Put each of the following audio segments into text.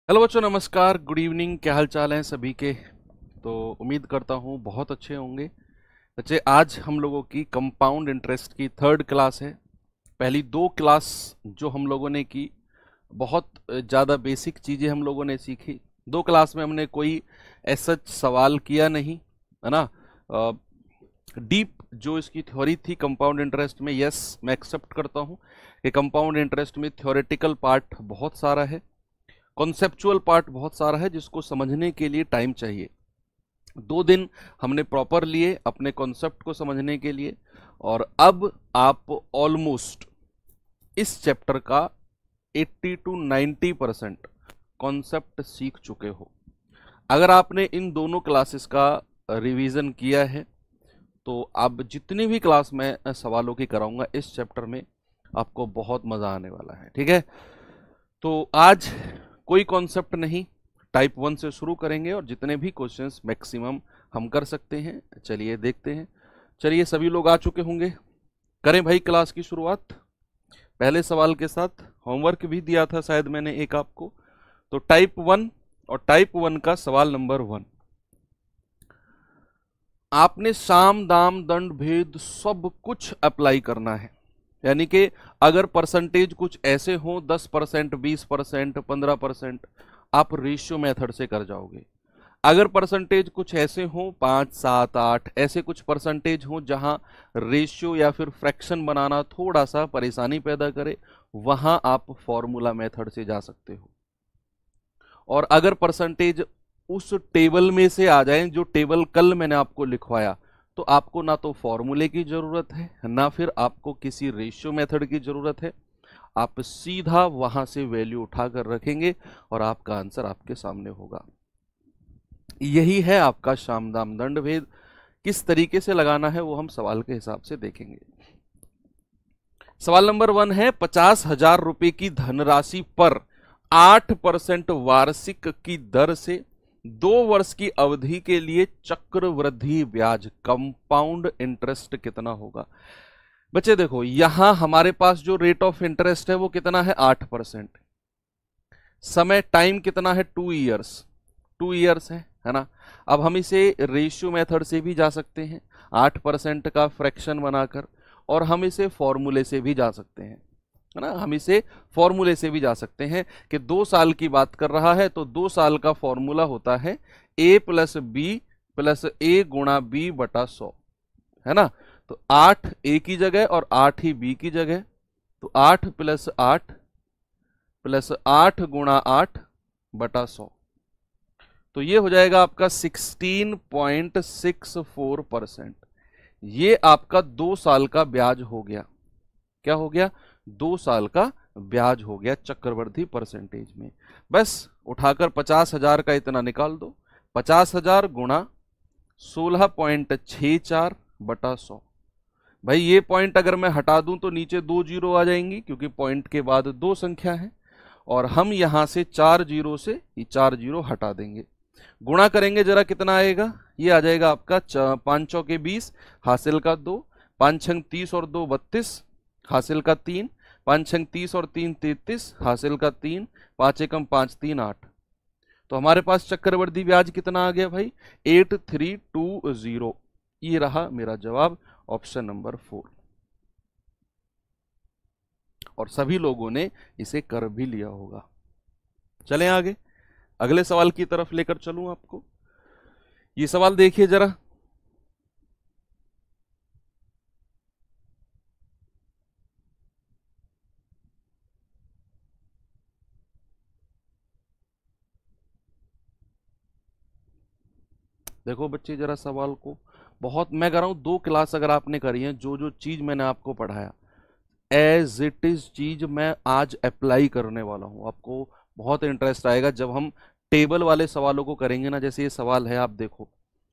Hello बच्चों, नमस्कार, good evening. क्या हाल चाल हैं सभी के। तो उम्मीद करता हूँ बहुत अच्छे होंगे बच्चे। आज हम लोगों की कंपाउंड इंटरेस्ट की थर्ड क्लास है। पहली दो क्लास जो हम लोगों ने की, बहुत ज़्यादा बेसिक चीज़ें हम लोगों ने सीखी। दो क्लास में हमने कोई ऐसा सवाल किया नहीं, है ना। डीप जो इसकी थ्योरी थी कंपाउंड इंटरेस्ट में, यस मैं एक्सेप्ट करता हूँ कि कंपाउंड इंटरेस्ट में थ्योरेटिकल पार्ट बहुत सारा है, कॉन्सेप्चुअल पार्ट बहुत सारा है, जिसको समझने के लिए टाइम चाहिए। 2 दिन हमने प्रॉपर लिए अपने कॉन्सेप्ट को समझने के लिए, और अब आप ऑलमोस्ट इस चैप्टर का 80 to 90% कॉन्सेप्ट सीख चुके हो। अगर आपने इन दोनों क्लासेस का रिवीजन किया है तो अब जितनी भी क्लास मैं सवालों की कराऊंगा इस चैप्टर में, आपको बहुत मजा आने वाला है। ठीक है, तो आज कोई कॉन्सेप्ट नहीं, टाइप 1 से शुरू करेंगे और जितने भी क्वेश्चंस मैक्सिमम हम कर सकते हैं, चलिए देखते हैं। चलिए, सभी लोग आ चुके होंगे, करें भाई क्लास की शुरुआत। पहले सवाल के साथ होमवर्क भी दिया था शायद मैंने एक आपको। तो टाइप 1 और टाइप 1 का सवाल नंबर 1, आपने साम दाम दंड भेद सब कुछ अप्लाई करना है। यानी कि अगर परसेंटेज कुछ ऐसे हो 10%, 20%, 15%, आप रेशियो मेथड से कर जाओगे। अगर परसेंटेज कुछ ऐसे हो 5, 7, 8, ऐसे कुछ परसेंटेज हो जहां रेशियो या फिर फ्रैक्शन बनाना थोड़ा सा परेशानी पैदा करे, वहां आप फॉर्मूला मेथड से जा सकते हो। और अगर परसेंटेज उस टेबल में से आ जाए जो टेबल कल मैंने आपको लिखवाया, तो आपको ना तो फॉर्मूले की जरूरत है, ना फिर आपको किसी रेशियो मेथड की जरूरत है। आप सीधा वहां से वैल्यू उठाकर रखेंगे और आपका आंसर आपके सामने होगा। यही है आपका साम दाम दंड भेद। किस तरीके से लगाना है वो हम सवाल के हिसाब से देखेंगे। सवाल नंबर 1 है, 50,000 रुपए की धनराशि पर 8% वार्षिक की दर से 2 वर्ष की अवधि के लिए चक्रवृद्धि ब्याज कंपाउंड इंटरेस्ट कितना होगा। बच्चे देखो, यहां हमारे पास जो रेट ऑफ इंटरेस्ट है वो कितना है, 8%। समय टाइम कितना है, 2 इयर्स। 2 इयर्स है ना। अब हम इसे रेशियो मेथड से भी जा सकते हैं, 8% का फ्रैक्शन बनाकर, और हम इसे फॉर्मूले से भी जा सकते हैं, है ना। हम इसे फॉर्मूले से भी जा सकते हैं कि 2 साल की बात कर रहा है तो 2 साल का फॉर्मूला होता है a प्लस बी प्लस ए गुणा बी बटा 100, है ना। तो 8 a की जगह और 8 ही b की जगह, तो 8 प्लस 8 प्लस 8 गुणा 8 बटा 100, तो ये हो जाएगा आपका 16.64%। ये आपका 2 साल का ब्याज हो गया। क्या हो गया, 2 साल का ब्याज हो गया चक्रवृद्धि परसेंटेज में। बस उठाकर 50,000 का इतना निकाल दो, 50,000 गुणा 16.64 बटा 100। भाई ये पॉइंट अगर मैं हटा दूं तो नीचे 2 जीरो आ जाएंगी, क्योंकि पॉइंट के बाद 2 संख्या है, और हम यहां से 4 जीरो से ये 4 जीरो हटा देंगे। गुणा करेंगे जरा, कितना आएगा, ये आ जाएगा आपका 5 चौके 20, हासिल का 2, 5 छंग 30 और 2 32, हासिल का 3, 5 छंग 30 और 3 33, हासिल का 3, 5 एकम 5 3 8। तो हमारे पास चक्रवृद्धि ब्याज कितना आ गया भाई, 8320। ये रहा मेरा जवाब, ऑप्शन नंबर 4। और सभी लोगों ने इसे कर भी लिया होगा। चलें आगे, अगले सवाल की तरफ लेकर चलूं आपको। ये सवाल देखिए जरा, देखो बच्चे जरा सवाल को, बहुत मैं कर रहा हूं 2 क्लास अगर आपने करी है, जो जो चीज मैंने आपको पढ़ाया एज इट इज चीज मैं आज अप्लाई करने वाला हूं। आपको बहुत इंटरेस्ट आएगा जब हम टेबल वाले सवालों को करेंगे ना। जैसे ये सवाल है, आप देखो,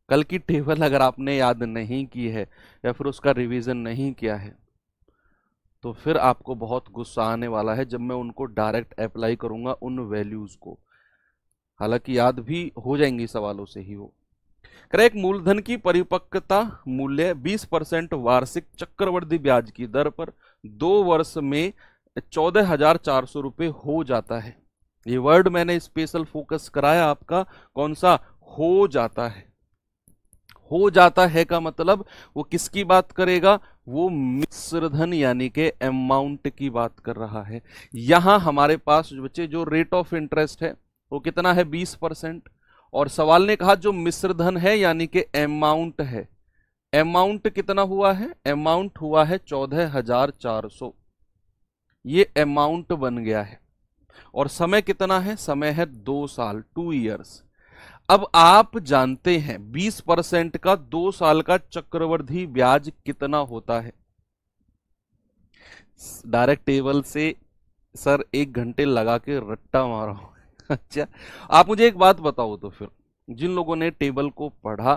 कल की टेबल अगर आपने याद नहीं की है या फिर उसका रिवीजन नहीं किया है, तो फिर आपको बहुत गुस्सा आने वाला है जब मैं उनको डायरेक्ट अप्लाई करूंगा उन वैल्यूज को। हालांकि याद भी हो जाएंगी सवालों से ही वो। क्रैक मूलधन की परिपक्वता मूल्य 20% वार्षिक चक्रवृद्धि ब्याज की दर पर 2 वर्ष में 14,400 रुपये हो जाता है। ये वर्ड मैंने स्पेशल फोकस कराया आपका, कौन सा, हो जाता है। हो जाता है का मतलब वो किसकी बात करेगा, वो मिश्रधन यानी के अमाउंट की बात कर रहा है। यहां हमारे पास बच्चे जो रेट ऑफ इंटरेस्ट है वो कितना है, 20%। और सवाल ने कहा जो मिश्रधन है यानी कि अमाउंट है, अमाउंट कितना हुआ है, अमाउंट हुआ है 14,400, ये अमाउंट बन गया है। और समय कितना है, समय है 2 साल, 2 ईयर्स। अब आप जानते हैं 20% का 2 साल का चक्रवृद्धि ब्याज कितना होता है। डायरेक्ट टेबल से सर 1 घंटे लगा के रट्टा मारा हूं। अच्छा, आप मुझे एक बात बताओ तो फिर, जिन लोगों ने टेबल को पढ़ा,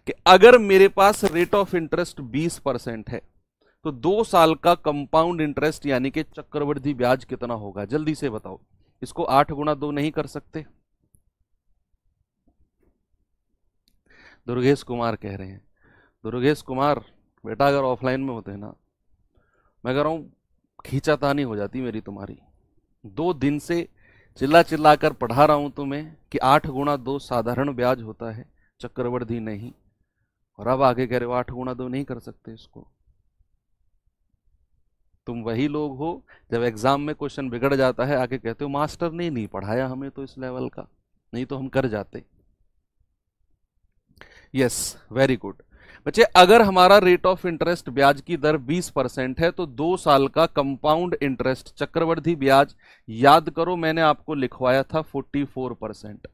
कि अगर मेरे पास रेट ऑफ इंटरेस्ट 20% है तो 2 साल का कंपाउंड इंटरेस्ट यानी कि चक्रवृद्धि ब्याज कितना होगा, जल्दी से बताओ। इसको 8 गुणा 2 नहीं कर सकते? दुर्गेश कुमार कह रहे हैं, दुर्गेश कुमार बेटा अगर ऑफलाइन में होते ना, मैं कह रहा हूं खींचातानी हो जाती मेरी तुम्हारी। 2 दिन से चिल्ला चिल्ला कर पढ़ा रहा हूं तुम्हें कि 8 गुणा 2 साधारण ब्याज होता है, चक्रवृद्धि नहीं। और अब आगे कह रहे हो 8 गुणा 2 नहीं कर सकते इसको। तुम वही लोग हो जब एग्जाम में क्वेश्चन बिगड़ जाता है आके कहते हो मास्टर ने नहीं पढ़ाया हमें तो इस लेवल का, नहीं तो हम कर जाते। यस, वेरी गुड बच्चे। अगर हमारा रेट ऑफ इंटरेस्ट ब्याज की दर 20% है तो 2 साल का कंपाउंड इंटरेस्ट चक्रवृद्धि ब्याज, याद करो मैंने आपको लिखवाया था 44%।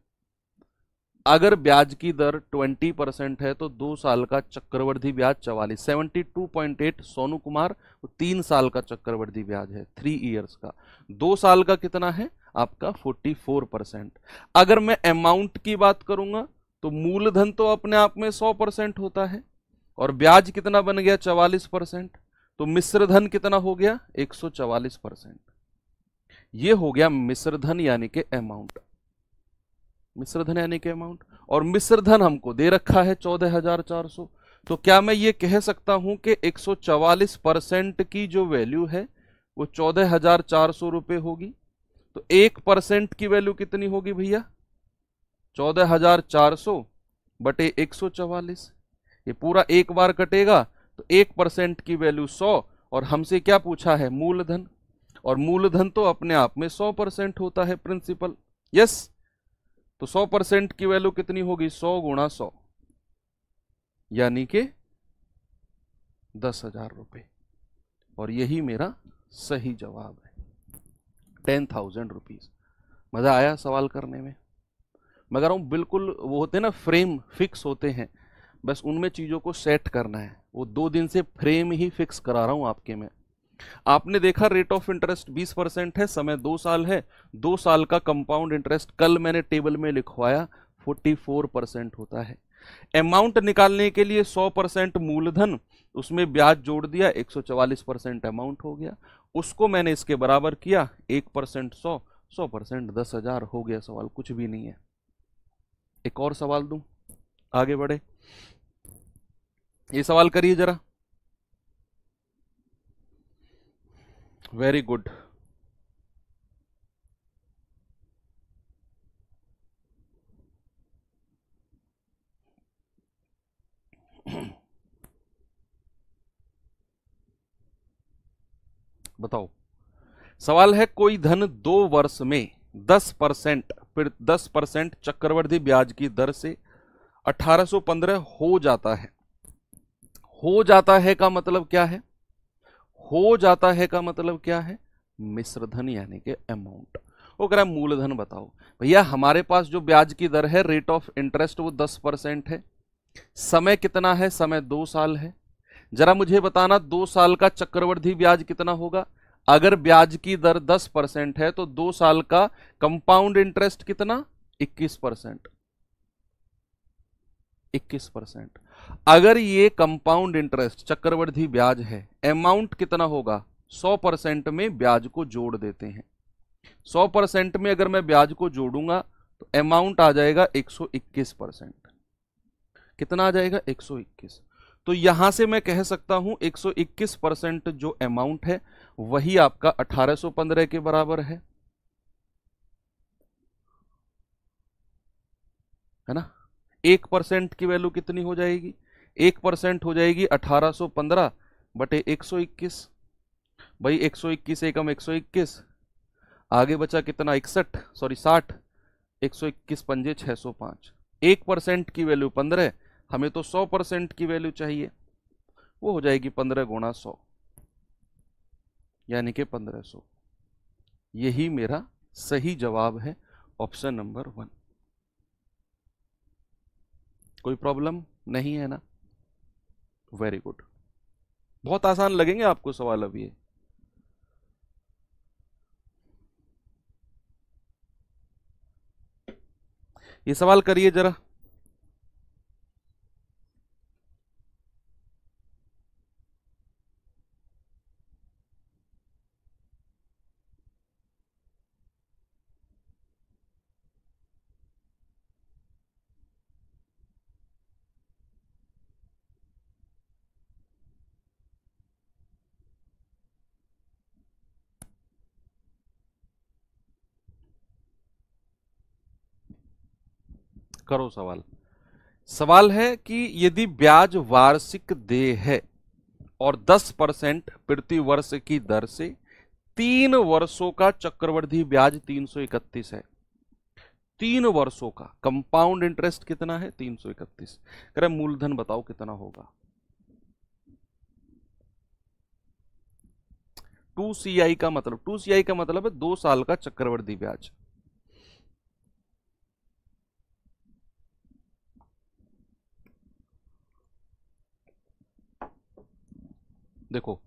अगर ब्याज की दर 20% है तो 2 साल का चक्रवृद्धि ब्याज 44, 72.8 सोनू कुमार, 3 साल का चक्रवृद्धि ब्याज है, 3 ईयर्स का। 2 साल का कितना है आपका 44%। अगर मैं अमाउंट की बात करूंगा तो मूलधन तो अपने आप में 100% होता है और ब्याज कितना बन गया 44%, तो मिश्रधन कितना हो गया 144%। ये हो गया मिश्रधन यानी कि अमाउंट, मिश्रधन यानी कि अमाउंट। और मिश्रधन हमको दे रखा है 14,400, तो क्या मैं ये कह सकता हूं कि 144% की जो वैल्यू है वो 14,400 रुपए होगी। तो 1% की वैल्यू कितनी होगी भैया, 14,400 बटे 144। ये पूरा एक बार कटेगा तो 1% की वैल्यू 100, और हमसे क्या पूछा है, मूलधन। और मूलधन तो अपने आप में 100% होता है प्रिंसिपल। यस, तो 100% की वैल्यू कितनी होगी, 100 गुणा 100 यानी कि 10,000 रुपए। और यही मेरा सही जवाब है, 10,000 रुपीज। मजा आया सवाल करने में? मैं कह रहा हूं बिल्कुल वो होते हैं ना फ्रेम फिक्स होते हैं, बस उनमें चीजों को सेट करना है। वो 2 दिन से फ्रेम ही फिक्स करा रहा हूं आपके में। आपने देखा रेट ऑफ इंटरेस्ट 20% है, समय 2 साल है, 2 साल का कंपाउंड इंटरेस्ट कल मैंने टेबल में लिखवाया 44% होता है। अमाउंट निकालने के लिए 100% मूलधन, उसमें ब्याज जोड़ दिया, 144% अमाउंट हो गया। उसको मैंने इसके बराबर किया, 1% 100, 100% 10,000 हो गया। सवाल कुछ भी नहीं है। एक और सवाल दूं, आगे बढ़े। ये सवाल करिए जरा। Very good. बताओ, सवाल है कोई धन 2 वर्ष में 10%, फिर 10% चक्रवृद्धि ब्याज की दर से 1815 हो जाता है। हो जाता है का मतलब क्या है, हो जाता है का मतलब क्या है, मिश्रधन यानी कि अमाउंट। वो कह रहा है मूलधन बताओ। भैया हमारे पास जो ब्याज की दर है रेट ऑफ इंटरेस्ट वो 10% है, समय कितना है, समय 2 साल है। जरा मुझे बताना 2 साल का चक्रवृद्धि ब्याज कितना होगा। अगर ब्याज की दर 10% है तो 2 साल का कंपाउंड इंटरेस्ट कितना, 21%। 21%। अगर ये कंपाउंड इंटरेस्ट चक्रवृद्धि ब्याज है, अमाउंट कितना होगा, 100% में ब्याज को जोड़ देते हैं। 100% में अगर मैं ब्याज को जोड़ूंगा तो अमाउंट आ जाएगा 121%। कितना आ जाएगा, 121। तो यहां से मैं कह सकता हूं 121% जो अमाउंट है वही आपका 1815 के बराबर है। है ना। 1% की वैल्यू कितनी हो जाएगी, 1% हो जाएगी 1815 बटे 121। भाई 121 एकम 121, आगे बचा कितना 61, सॉरी 60, 121 पंजे 605। 1% की वैल्यू 15, हमें तो 100% की वैल्यू चाहिए, वो हो जाएगी 15 गुणा 100 यानी कि 1500। यही मेरा सही जवाब है, ऑप्शन नंबर 1। कोई प्रॉब्लम नहीं है ना, वेरी गुड। बहुत आसान लगेंगे आपको सवाल अब ये सवाल करिए जरा। करो सवाल। सवाल है कि यदि ब्याज वार्षिक देय है और 10% प्रति वर्ष की दर से 3 वर्षों का चक्रवृद्धि ब्याज 331 है। 3 वर्षों का कंपाउंड इंटरेस्ट कितना है 331। कह रहे मूलधन बताओ कितना होगा। 2CI का मतलब, 2CI का मतलब है 2 साल का चक्रवृद्धि ब्याज। देखो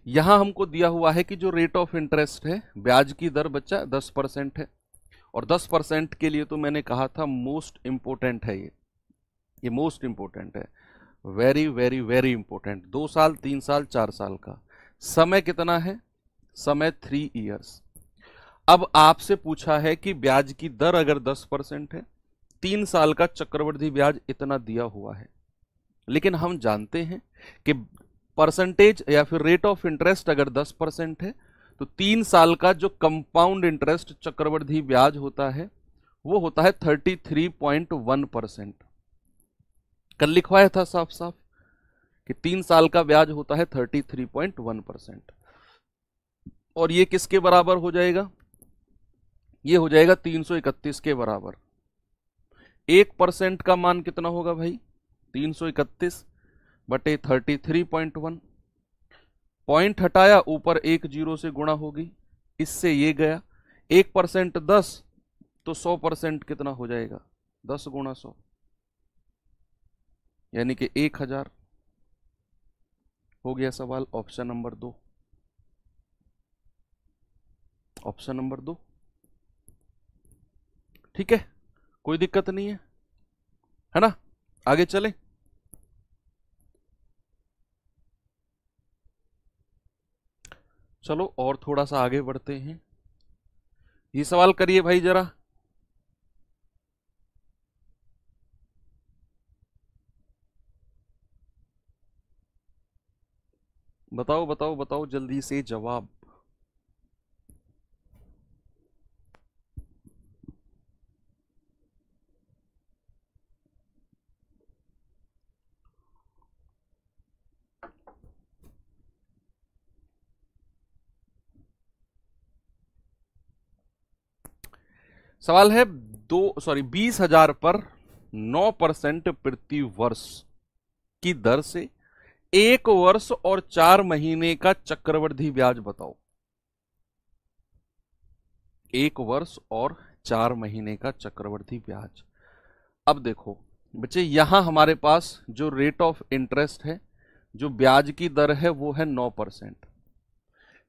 यहां हमको दिया हुआ है कि जो रेट ऑफ इंटरेस्ट है, ब्याज की दर बच्चा 10% है, और 10% के लिए तो मैंने कहा था मोस्ट इंपोर्टेंट है ये मोस्ट इंपोर्टेंट है, वेरी वेरी वेरी इंपोर्टेंट। 2 साल 3 साल 4 साल का समय कितना है, समय 3 इयर्स। अब आपसे पूछा है कि ब्याज की दर अगर 10% है, 3 साल का चक्रवृद्धि ब्याज इतना दिया हुआ है, लेकिन हम जानते हैं कि परसेंटेज या फिर रेट ऑफ इंटरेस्ट अगर 10% है तो 3 साल का जो कंपाउंड इंटरेस्ट चक्रवृद्धि ब्याज होता है वो होता है 33.1%। कल लिखवाया था साफ साफ कि 3 साल का ब्याज होता है 33.1%। और ये किसके बराबर हो जाएगा, ये हो जाएगा 331 के बराबर। 1% का मान कितना होगा भाई 331 बटे 33.1, पॉइंट हटाया, ऊपर 1 जीरो से गुणा होगी, इससे ये गया। 1% 10, तो 100% कितना हो जाएगा 10 गुणा 100 यानी कि 1000। हो गया सवाल ऑप्शन नंबर 2, ऑप्शन नंबर 2। ठीक है, कोई दिक्कत नहीं है ना। आगे चलें। चलो और थोड़ा सा आगे बढ़ते हैं। ये सवाल करिए भाई जरा। बताओ बताओ बताओ जल्दी से जवाब। सवाल है 20,000 पर 9% प्रति वर्ष की दर से 1 वर्ष और 4 महीने का चक्रवृद्धि ब्याज बताओ। 1 वर्ष और 4 महीने का चक्रवृद्धि ब्याज। अब देखो बच्चे, यहां हमारे पास जो रेट ऑफ इंटरेस्ट है, जो ब्याज की दर है वो है 9%।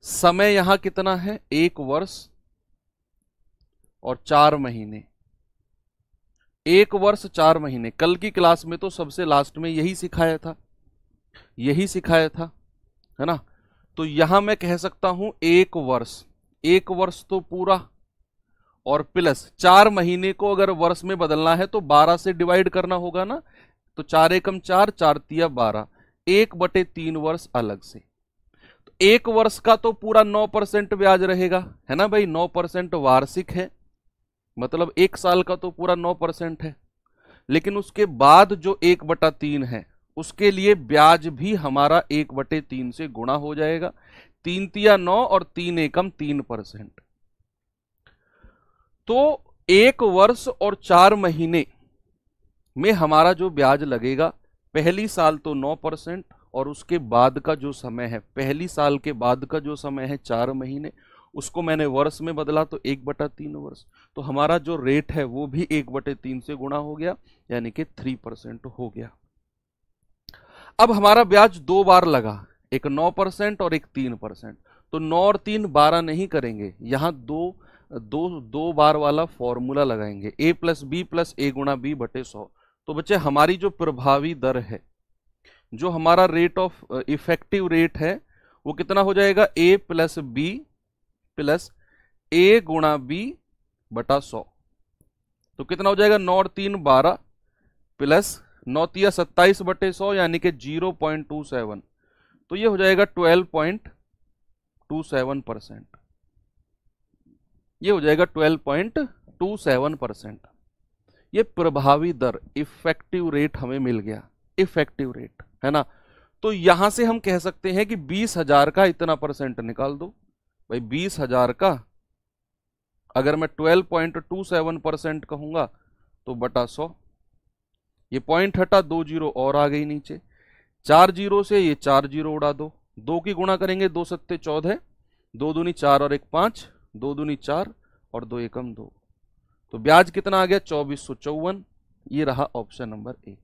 समय यहां कितना है 1 वर्ष और 4 महीने। 1 वर्ष 4 महीने, कल की क्लास में तो सबसे लास्ट में यही सिखाया था, यही सिखाया था, है ना। तो यहां मैं कह सकता हूं 1 वर्ष, 1 वर्ष तो पूरा, और प्लस 4 महीने को अगर वर्ष में बदलना है तो 12 से डिवाइड करना होगा ना। तो 4 एकम 4, 4 तिया 12, 1/3 वर्ष अलग से। तो 1 वर्ष का तो पूरा 9% ब्याज रहेगा, है ना भाई। 9% वार्षिक है, मतलब 1 साल का तो पूरा 9% है। लेकिन उसके बाद जो 1/3 है उसके लिए ब्याज भी हमारा 1/3 से गुणा हो जाएगा। 3 तिया 9 और 3 एकम 3%। तो 1 वर्ष और 4 महीने में हमारा जो ब्याज लगेगा, पहली साल तो 9% और उसके बाद का जो समय है, पहली साल के बाद का जो समय है 4 महीने, उसको मैंने वर्ष में बदला तो 1/3 वर्ष। तो हमारा जो रेट है वो भी 1/3 से गुणा हो गया, यानी कि 3% हो गया। अब हमारा ब्याज 2 बार लगा, एक 9% और एक 3%। तो 9 और 3 12 नहीं करेंगे, यहां दो बार वाला फॉर्मूला लगाएंगे, a + b + a × b/100। तो बच्चे हमारी जो प्रभावी दर है, जो हमारा रेट ऑफ इफेक्टिव रेट है, वो कितना हो जाएगा, a + b + a × b/100। तो कितना हो जाएगा, 9 और 3 12 प्लस 9 तिया 27/100 यानी कि 0.27। तो ये हो जाएगा 12.27%। ये हो जाएगा 12.27%। ये प्रभावी दर, इफेक्टिव रेट हमें मिल गया, इफेक्टिव रेट है ना। तो यहां से हम कह सकते हैं कि 20,000 का इतना % निकाल दो भाई। 20,000 का अगर मैं 12.27% कहूंगा तो बटा 100, ये पॉइंट हटा, 2 जीरो और आ गई नीचे, 4 जीरो से ये 4 जीरो उड़ा दो, 2 की गुणा करेंगे, 2 सत्ते 14, 2 दूनी 4 और 1 5, 2 दूनी 4 और 2 एकम 2। तो ब्याज कितना आ गया, 2454। ये रहा ऑप्शन नंबर 1।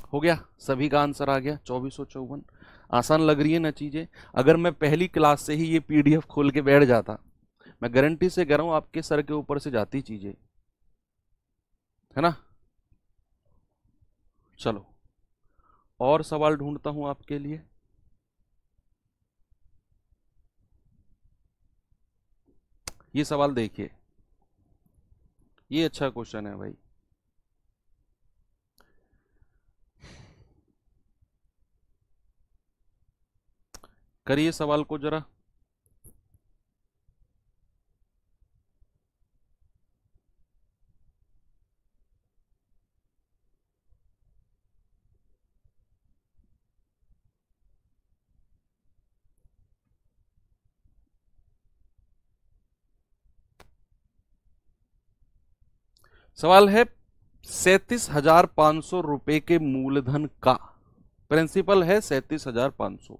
हो गया, सभी का आंसर आ गया 2454। आसान लग रही है ना चीजें। अगर मैं पहली क्लास से ही ये पीडीएफ खोल के बैठ जाता, मैं गारंटी से कह रहा हूं आपके सर के ऊपर से जाती चीजें, है ना। चलो और सवाल ढूंढता हूं आपके लिए। ये सवाल देखिए, ये अच्छा क्वेश्चन है भाई। करिए सवाल को जरा। सवाल है 37,500 रुपए के मूलधन का प्रिंसिपल है 37,500,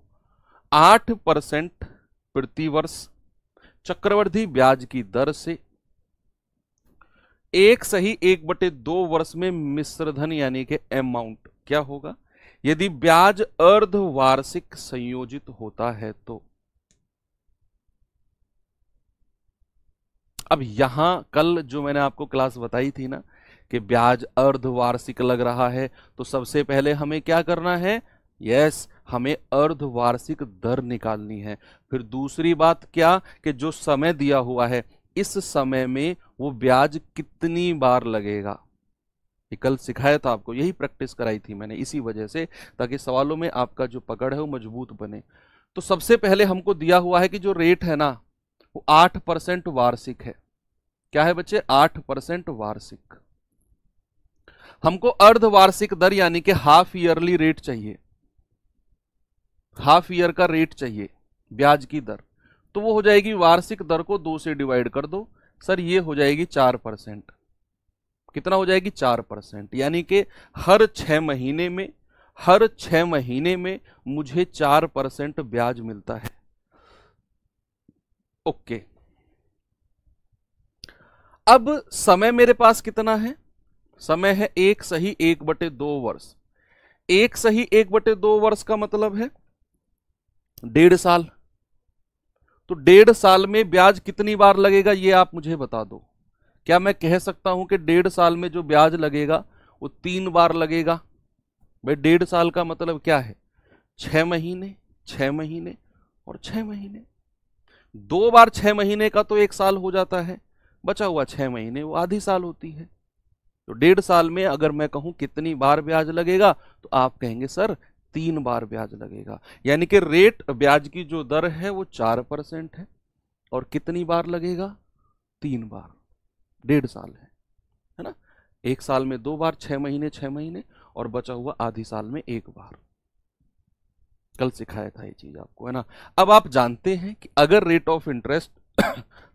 8% प्रति वर्ष चक्रवृद्धि ब्याज की दर से 1/2 वर्ष में मिश्रधन यानी कि अमाउंट क्या होगा यदि ब्याज अर्धवार्षिक संयोजित होता है तो। अब यहां कल जो मैंने आपको क्लास बताई थी ना कि ब्याज अर्धवार्षिक लग रहा है, तो सबसे पहले हमें क्या करना है, यस, हमें अर्धवार्षिक दर निकालनी है। फिर दूसरी बात क्या कि जो समय दिया हुआ है, इस समय में वो ब्याज कितनी बार लगेगा। कल सिखाया था आपको, यही प्रैक्टिस कराई थी मैंने इसी वजह से, ताकि सवालों में आपका जो पकड़ है वो मजबूत बने। तो सबसे पहले हमको दिया हुआ है कि जो रेट है ना वो 8% वार्षिक है। क्या है बच्चे, 8% वार्षिक। हमको अर्धवार्षिक दर यानी कि हाफ ईयरली रेट चाहिए, हाफ ईयर का रेट चाहिए ब्याज की दर। तो वो हो जाएगी, वार्षिक दर को 2 से डिवाइड कर दो सर, ये हो जाएगी 4%। कितना हो जाएगी, 4%, यानी कि हर 6 महीने में, हर 6 महीने में मुझे 4% ब्याज मिलता है। ओके, अब समय मेरे पास कितना है, समय है 1/1/2 वर्ष। 1/1/2 वर्ष का मतलब है 1.5 साल। तो 1.5 साल में ब्याज कितनी बार लगेगा ये आप मुझे बता दो। क्या मैं कह सकता हूं कि 1.5 साल में जो ब्याज लगेगा वो 3 बार लगेगा। भाई 1.5 साल का मतलब क्या है, 6 महीने, 6 महीने और 6 महीने। 2 बार 6 महीने का तो 1 साल हो जाता है, बचा हुआ 6 महीने वो आधी साल होती है। तो 1.5 साल में अगर मैं कहूं कितनी बार ब्याज लगेगा, तो आप कहेंगे सर 3 बार ब्याज लगेगा। यानी कि रेट ब्याज की जो दर है वो 4% है, और कितनी बार लगेगा, 3 बार, 1.5 साल है ना। 1 साल में 2 बार, 6 महीने 6 महीने, और बचा हुआ आधी साल में 1 बार। कल सिखाया था ये चीज आपको, है ना। अब आप जानते हैं कि अगर रेट ऑफ इंटरेस्ट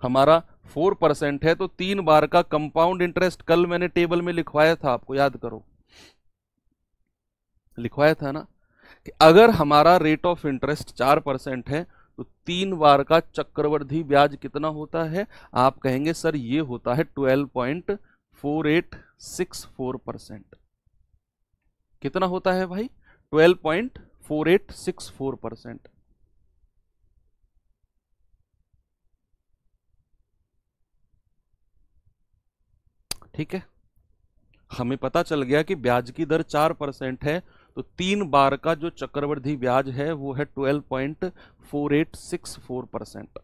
हमारा 4% है तो 3 बार का कंपाउंड इंटरेस्ट, कल मैंने टेबल में लिखवाया था, आपको याद करो, लिखवाया था ना, कि अगर हमारा रेट ऑफ इंटरेस्ट 4% है तो 3 बार का चक्रवृद्धि ब्याज कितना होता है। आप कहेंगे सर ये होता है 12.4864%। कितना होता है भाई? 12.4864%। ठीक है, हमें पता चल गया कि ब्याज की दर 4% है, तो 3 बार का जो चक्रवृद्धि ब्याज है वो है 12.4864%।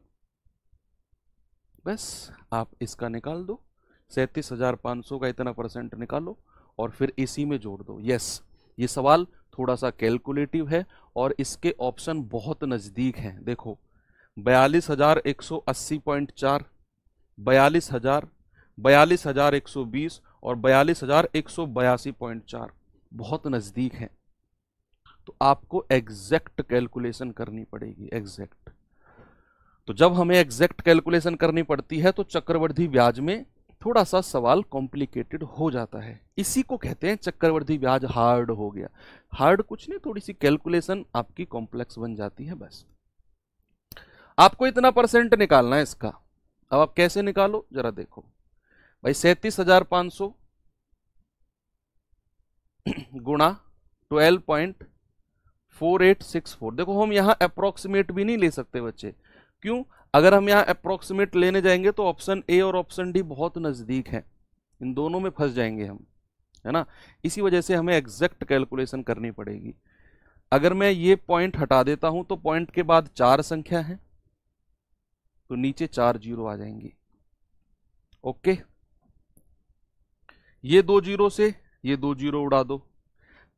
बस आप इसका निकाल दो, 37,500 का इतना परसेंट निकालो और फिर इसी में जोड़ दो। यस, ये सवाल थोड़ा सा कैलकुलेटिव है और इसके ऑप्शन बहुत नजदीक हैं। देखो, 42,180.4, 42,000, 42,120 और 42,182.4 बहुत नजदीक हैं। तो आपको एग्जैक्ट कैलकुलेशन करनी पड़ेगी, एग्जैक्ट। तो जब हमें एग्जैक्ट कैलकुलेशन करनी पड़ती है तो चक्रवृद्धि ब्याज में थोड़ा सा सवाल कॉम्प्लिकेटेड हो जाता है। इसी को कहते हैं चक्रवृद्धि ब्याज हार्ड हो गया। हार्ड कुछ नहीं, थोड़ी सी कैलकुलेशन आपकी कॉम्प्लेक्स बन जाती है बस। आपको इतना परसेंट निकालना है इसका। अब आप कैसे निकालो जरा देखो भाई, 37,500 गुणा 12.4864। देखो, हम यहां अप्रोक्सीमेट भी नहीं ले सकते बच्चे। क्यों? अगर हम यहां अप्रोक्सीमेट लेने जाएंगे तो ऑप्शन ए और ऑप्शन डी बहुत नजदीक है, इन दोनों में फंस जाएंगे हम, है ना। इसी वजह से हमें एग्जैक्ट कैलकुलेशन करनी पड़ेगी। अगर मैं ये पॉइंट हटा देता हूं तो पॉइंट के बाद 4 संख्या है तो नीचे 4 जीरो आ जाएंगी। ओके, ये 2 जीरो से ये 2 जीरो उड़ा दो,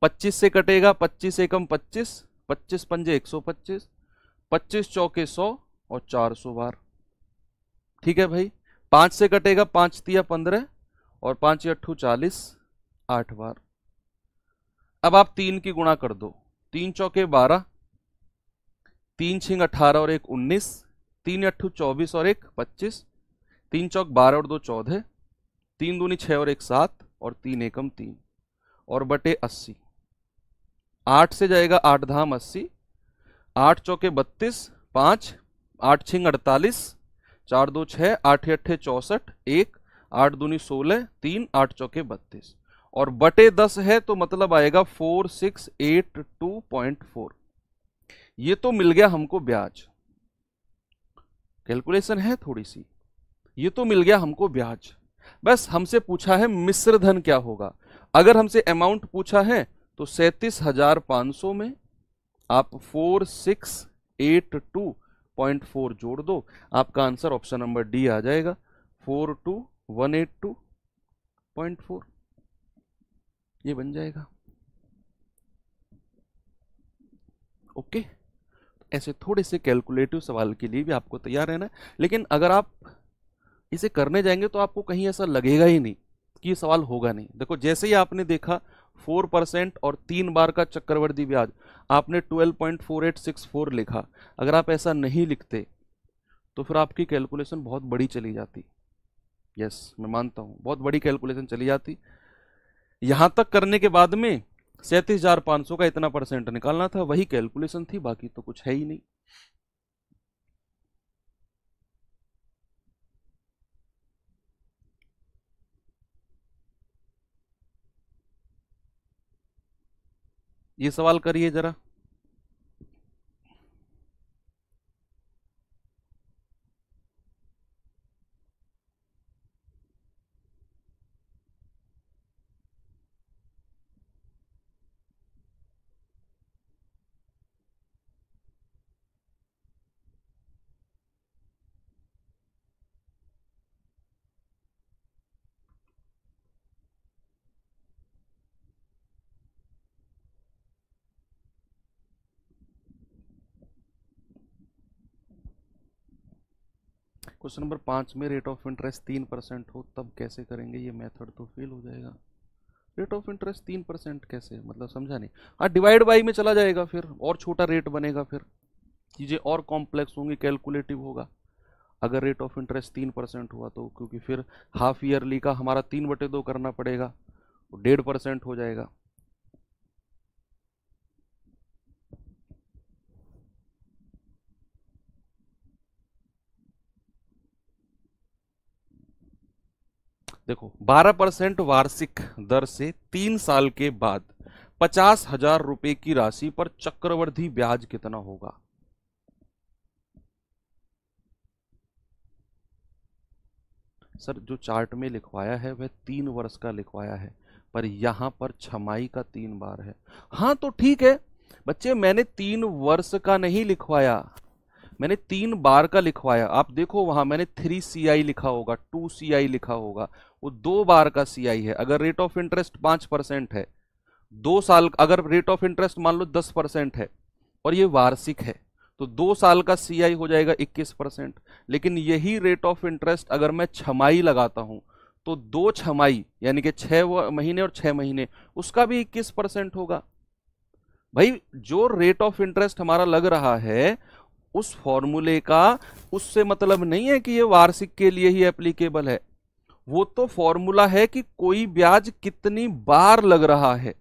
25 से कटेगा 25 एकम 25, 25 पंजे 125, 25 चौके 100 और 400 बार। ठीक है भाई, 5 से कटेगा 5 तिया 15 और 5 अट्ठू 40, 8 बार। अब आप 3 की गुणा कर दो, 3 चौके 12, 3 छिंग 18 और 1 19, 3 अट्ठू 24 और 1 25, 3 चौक 12 और 2 14, 3 दूनी 6 और 1 7 और 3 एकम 3 और बटे 80। 8 से जाएगा 8 धाम 80, 8 चौके 32, 5 8 छिंग 48, 4 2 6, 8 अट्ठे 64, 1 8 दूनी 16, 3 8 चौके 32 और बटे 10 है तो मतलब आएगा 4682.4। ये तो मिल गया हमको ब्याज, कैलकुलेशन है थोड़ी सी, ये तो मिल गया हमको ब्याज। बस हमसे पूछा है मिश्र धन क्या होगा। अगर हमसे अमाउंट पूछा है तो 37,500 में आप 4682.4 जोड़ दो, आपका आंसर ऑप्शन नंबर डी आ जाएगा, 42,182.4 ये बन जाएगा। ओके, ऐसे थोड़े से कैलकुलेटिव सवाल के लिए भी आपको तैयार रहना है। लेकिन अगर आप इसे करने जाएंगे तो आपको कहीं ऐसा लगेगा ही नहीं कि ये सवाल होगा नहीं। देखो, जैसे ही आपने देखा 4% और 3 बार का चक्रवृद्धि ब्याज, आपने 12.4864 लिखा। अगर आप ऐसा नहीं लिखते तो फिर आपकी कैलकुलेशन बहुत बड़ी चली जाती। यस, मैं मानता हूं बहुत बड़ी कैलकुलेशन चली जाती। यहां तक करने के बाद में 37,500 का इतना परसेंट निकालना था, वही कैलकुलेशन थी, बाकी तो कुछ है ही नहीं। ये सवाल करिए जरा। क्वेश्चन नंबर 5 में रेट ऑफ इंटरेस्ट 3% हो तब कैसे करेंगे, ये मेथड तो फेल हो जाएगा। रेट ऑफ इंटरेस्ट 3% कैसे, मतलब समझा नहीं। हाँ, डिवाइड बाई में चला जाएगा, फिर और छोटा रेट बनेगा, फिर चीज़ें और कॉम्प्लेक्स होंगी, कैलकुलेटिव होगा। अगर रेट ऑफ इंटरेस्ट 3% हुआ तो, क्योंकि फिर हाफ ईयरली का हमारा 3/2 करना पड़ेगा, 1.5% हो जाएगा। देखो 12% वार्षिक दर से 3 साल के बाद 50,000 रुपए की राशि पर चक्रवृद्धि ब्याज कितना होगा। सर जो चार्ट में लिखवाया है वह 3 वर्ष का लिखवाया है, पर यहां पर छमाई का 3 बार है। हाँ तो ठीक है बच्चे, मैंने 3 वर्ष का नहीं लिखवाया, मैंने 3 बार का लिखवाया। आप देखो वहां मैंने 3 CI लिखा होगा, 2 CI लिखा होगा, वो 2 बार का CI है। अगर रेट ऑफ इंटरेस्ट 5% है, 2 साल, अगर रेट ऑफ इंटरेस्ट मान लो 10% है और ये वार्षिक है, तो 2 साल का CI हो जाएगा 21%। लेकिन यही रेट ऑफ इंटरेस्ट अगर मैं छमाई लगाता हूं तो 2 छमाई यानी कि 6 महीने और 6 महीने, उसका भी 21% होगा। भाई जो रेट ऑफ इंटरेस्ट हमारा लग रहा है उस फॉर्मूले का उससे मतलब नहीं है कि ये वार्षिक के लिए ही एप्लीकेबल है। वो तो फॉर्मूला है कि कोई ब्याज कितनी बार लग रहा है,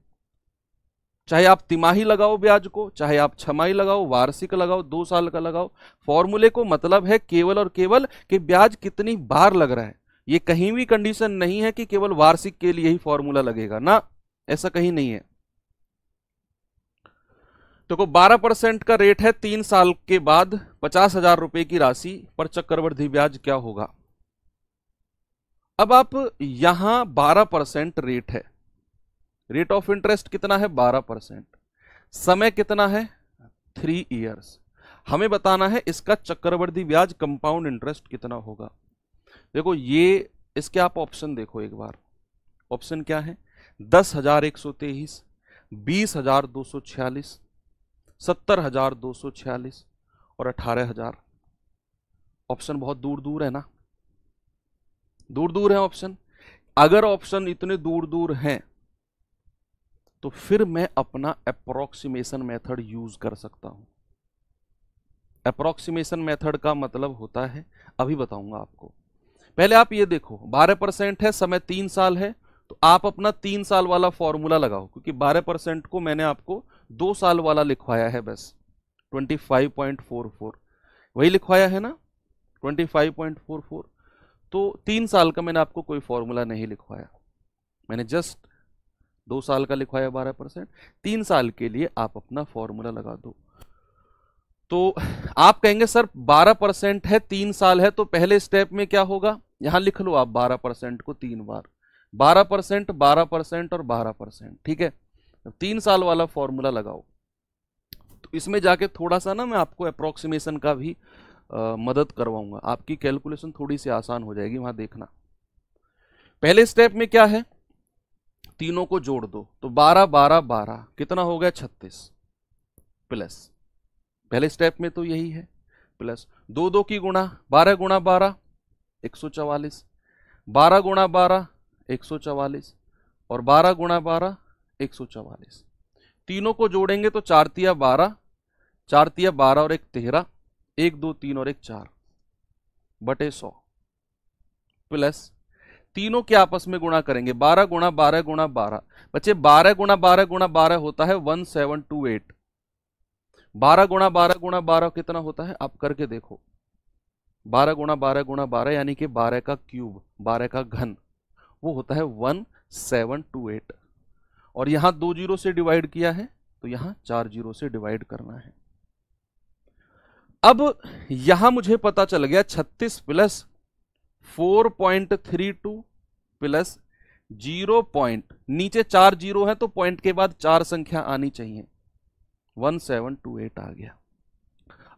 चाहे आप तिमाही लगाओ ब्याज को, चाहे आप छमाही लगाओ, वार्षिक लगाओ, 2 साल का लगाओ, फॉर्मूले को मतलब है केवल और केवल कि ब्याज कितनी बार लग रहा है। ये कहीं भी कंडीशन नहीं है कि केवल वार्षिक के लिए ही फॉर्मूला लगेगा ना, ऐसा कहीं नहीं है। तो 12% का रेट है, 3 साल के बाद 50,000 रुपए की राशि पर चक्रवृद्धि ब्याज क्या होगा। अब आप यहां 12% रेट है, रेट ऑफ इंटरेस्ट कितना है 12%, समय कितना है 3 इयर्स, हमें बताना है इसका चक्रवृद्धि ब्याज कंपाउंड इंटरेस्ट कितना होगा। देखो ये इसके आप ऑप्शन देखो एक बार, ऑप्शन क्या है 10,123, 20,246, 70,246 और 18,000। ऑप्शन बहुत दूर दूर है ना, दूर दूर है ऑप्शन। अगर ऑप्शन इतने दूर दूर हैं तो फिर मैं अपना अप्रोक्सीमेशन मेथड यूज कर सकता हूं। अप्रोक्सीमेशन मेथड का मतलब होता है, अभी बताऊंगा आपको। पहले आप ये देखो 12% है, समय 3 साल है, तो आप अपना 3 साल वाला फॉर्मूला लगाओ, क्योंकि 12% को मैंने आपको 2 साल वाला लिखवाया है बस, 25.44 वही लिखवाया है ना, 25.44। तो 3 साल का मैंने आपको कोई फॉर्मूला नहीं लिखवाया, मैंने जस्ट 2 साल का लिखवाया 12%। 3 साल के लिए आप अपना फॉर्मूला लगा दो। तो आप कहेंगे सर 12% है 3 साल है, तो पहले स्टेप में क्या होगा, यहां लिख लो आप 12% को 3 बार, 12%, 12% और 12%, ठीक है। 3 साल वाला फॉर्मूला लगाओ। तो इसमें जाके थोड़ा सा ना मैं आपको अप्रोक्सीमेशन का भी मदद करवाऊंगा, आपकी कैलकुलेशन थोड़ी सी आसान हो जाएगी, वहां देखना। पहले स्टेप में क्या है, तीनों को जोड़ दो, तो 12, 12, 12 कितना हो गया 36, प्लस पहले स्टेप में तो यही है, प्लस 2 2 की गुणा, 12 गुणा 12 144, 12 गुणा 12 144 और 12 गुणा 12 144। तीनों को जोड़ेंगे तो 4 तिया 12, 4 तिया 12 और 1 13, 1 2 3 और 1 4 बटे 100, प्लस तीनों के आपस में गुणा करेंगे, 12 गुणा 12 गुणा 12, बच्चे 12 गुणा 12 गुणा 12 होता है 1728, 12 गुणा 12 गुणा 12 कितना होता है आप करके देखो, 12 गुणा 12 गुणा 12 यानी कि 12 का क्यूब, 12 का घन, वो होता है 1728। और यहां 2 जीरो से डिवाइड किया है तो यहां 4 जीरो से डिवाइड करना है। अब यहां मुझे पता चल गया 36 प्लस 4.32 प्लस 0 पॉइंट, नीचे 4 जीरो है तो पॉइंट के बाद 4 संख्या आनी चाहिए, 1728 आ गया।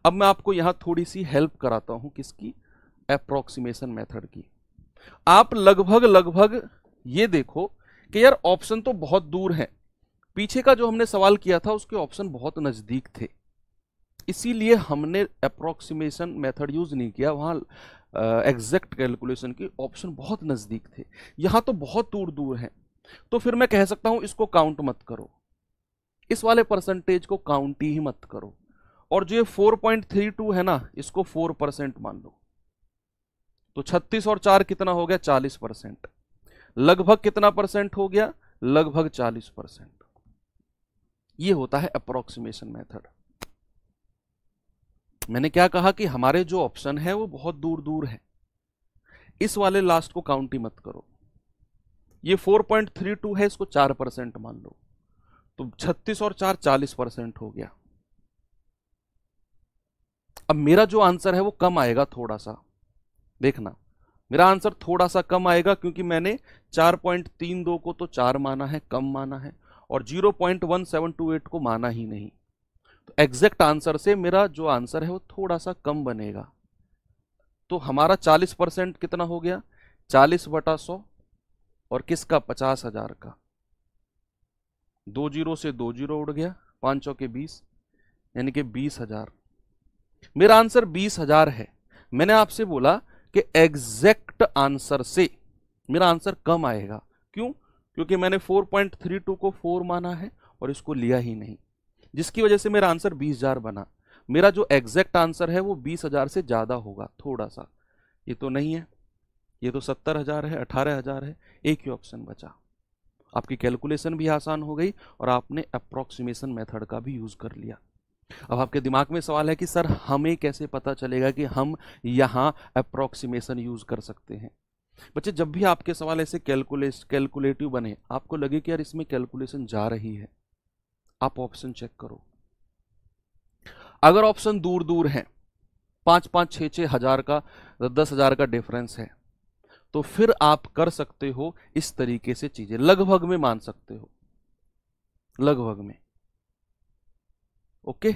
अब मैं आपको यहां थोड़ी सी हेल्प कराता हूं, किसकी, अप्रोक्सीमेशन मेथड की। आप लगभग लगभग ये देखो कि यार ऑप्शन तो बहुत दूर है, पीछे का जो हमने सवाल किया था उसके ऑप्शन बहुत नजदीक थे, इसीलिए हमने अप्रोक्सीमेशन मेथड यूज नहीं किया, वहां एग्जैक्ट कैलकुलेशन की ऑप्शन बहुत नजदीक थे, यहां तो बहुत दूर दूर है। तो फिर मैं कह सकता हूं इसको काउंट मत करो, इस वाले परसेंटेज को काउंट ही मत करो, और जो ये 4.32 है ना, इसको 4% मान लो। तो 36 और 4 कितना हो गया? 40%। लगभग कितना परसेंट हो गया? लगभग 40%। ये होता है अप्रोक्सीमेशन मेथड। मैंने क्या कहा कि हमारे जो ऑप्शन है वो बहुत दूर दूर है, इस वाले लास्ट को काउंट ही मत करो। ये 4.32 है, इसको 4% मान लो, तो 36 और 4 40% हो गया। अब मेरा जो आंसर है वो कम आएगा थोड़ा सा, देखना मेरा आंसर थोड़ा सा कम आएगा, क्योंकि मैंने 4.32 को तो 4 माना है, कम माना है, और 0.1728 को माना ही नहीं। तो एग्जैक्ट आंसर से मेरा जो आंसर है वो थोड़ा सा कम बनेगा। तो हमारा 40% कितना हो गया? 40/100, और किसका? 50,000 का। 2 जीरो से 2 जीरो उड़ गया, 5 चौके 20, यानी कि 20,000। मेरा आंसर 20,000 है। मैंने आपसे बोला कि एग्जैक्ट आंसर से मेरा आंसर कम आएगा। क्यों? क्योंकि मैंने 4.32 को 4 माना है और इसको लिया ही नहीं, जिसकी वजह से मेरा आंसर 20,000 बना। मेरा जो एग्जैक्ट आंसर है वो 20,000 से ज्यादा होगा थोड़ा सा। ये तो नहीं है, ये तो 70,000 है, 18,000 है। एक ही ऑप्शन बचा। आपकी कैलकुलेशन भी आसान हो गई और आपने अप्रोक्सीमेशन मेथड का भी यूज कर लिया। अब आपके दिमाग में सवाल है कि सर हमें कैसे पता चलेगा कि हम यहां अप्रोक्सीमेशन यूज कर सकते हैं? बच्चे, जब भी आपके सवाल ऐसे कैलकुलेटिव बने, आपको लगे कि यार इसमें कैलकुलेशन जा रही है, आप ऑप्शन चेक करो। अगर ऑप्शन दूर दूर है, 5-5, 6-6 हजार का, 10,000 का डिफरेंस है, तो फिर आप कर सकते हो इस तरीके से चीजें, लगभग में मान सकते हो, लगभग में। ओके,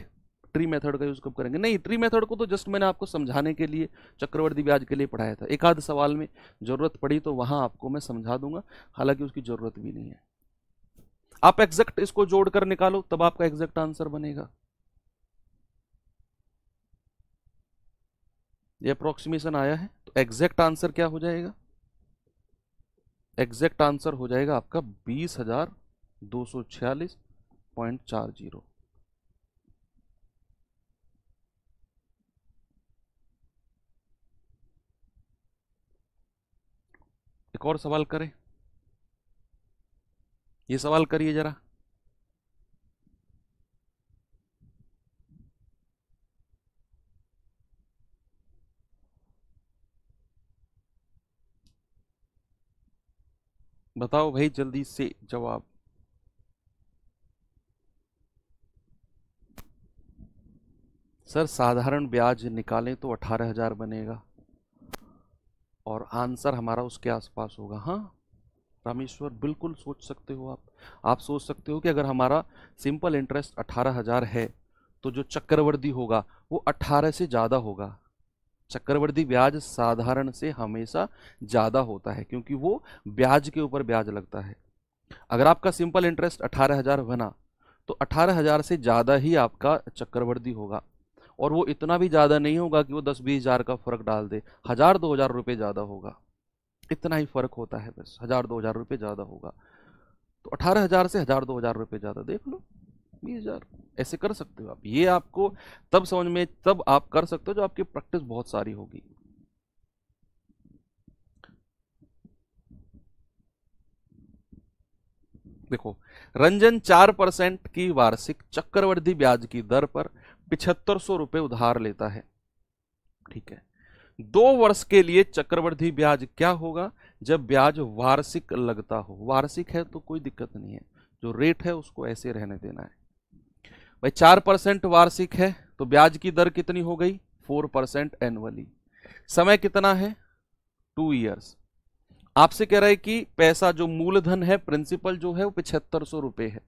ट्री मेथड का यूज कब करेंगे? नहीं, ट्री मेथड को तो जस्ट मैंने आपको समझाने के लिए, चक्रवर्ती ब्याज के लिए पढ़ाया था। एक आध सवाल में जरूरत पड़ी तो वहां आपको मैं समझा दूंगा, हालांकि उसकी जरूरत भी नहीं है। आप एग्जैक्ट इसको जोड़कर निकालो, तब आपका एग्जैक्ट आंसर बनेगा। ये अप्रोक्सीमेशन आया है, तो एग्जैक्ट आंसर क्या हो जाएगा? एग्जैक्ट आंसर हो जाएगा आपका 20,246.40। एक और सवाल करें? ये सवाल करिए जरा। बताओ भाई जल्दी से जवाब। सर साधारण ब्याज निकालें तो 18,000 बनेगा, और आंसर हमारा उसके आसपास होगा। हाँ रामेश्वर, बिल्कुल सोच सकते हो आप सोच सकते हो कि अगर हमारा सिंपल इंटरेस्ट 18,000 है, तो जो चक्रवृद्धि होगा वो 18 से ज्यादा होगा। चक्रवृद्धि ब्याज साधारण से हमेशा ज्यादा होता है, क्योंकि वो ब्याज के ऊपर ब्याज लगता है। अगर आपका सिंपल इंटरेस्ट 18,000 बना, तो 18,000 से ज्यादा ही आपका चक्रवृद्धि होगा, और वो इतना भी ज्यादा नहीं होगा कि वो 10-20 हजार का फर्क डाल दे। 1,000-2,000 रुपये ज्यादा होगा, इतना ही फर्क होता है बस, 1,000-2,000 रुपये ज्यादा होगा। तो 18,000 से 1,000-2,000 रुपये ज्यादा, देख लो 20,000। ऐसे कर सकते हो आप, ये आपको तब समझ में, तब आप कर सकते हो जब आपकी प्रैक्टिस बहुत सारी होगी। देखो, रंजन 4% की वार्षिक चक्रवृद्धि ब्याज की दर पर 7500 रुपए उधार लेता है। ठीक है, 2 वर्ष के लिए चक्रवृद्धि ब्याज क्या होगा? जब ब्याज वार्षिक लगता हो। वार्षिक है तो कोई दिक्कत नहीं है, जो रेट है उसको ऐसे रहने देना है भाई। 4% वार्षिक है तो ब्याज की दर कितनी हो गई? 4% एनुअली। समय कितना है? 2 ईयर्स। आपसे कह रहा है कि पैसा जो मूलधन है, प्रिंसिपल जो है वो 7500 रुपए है।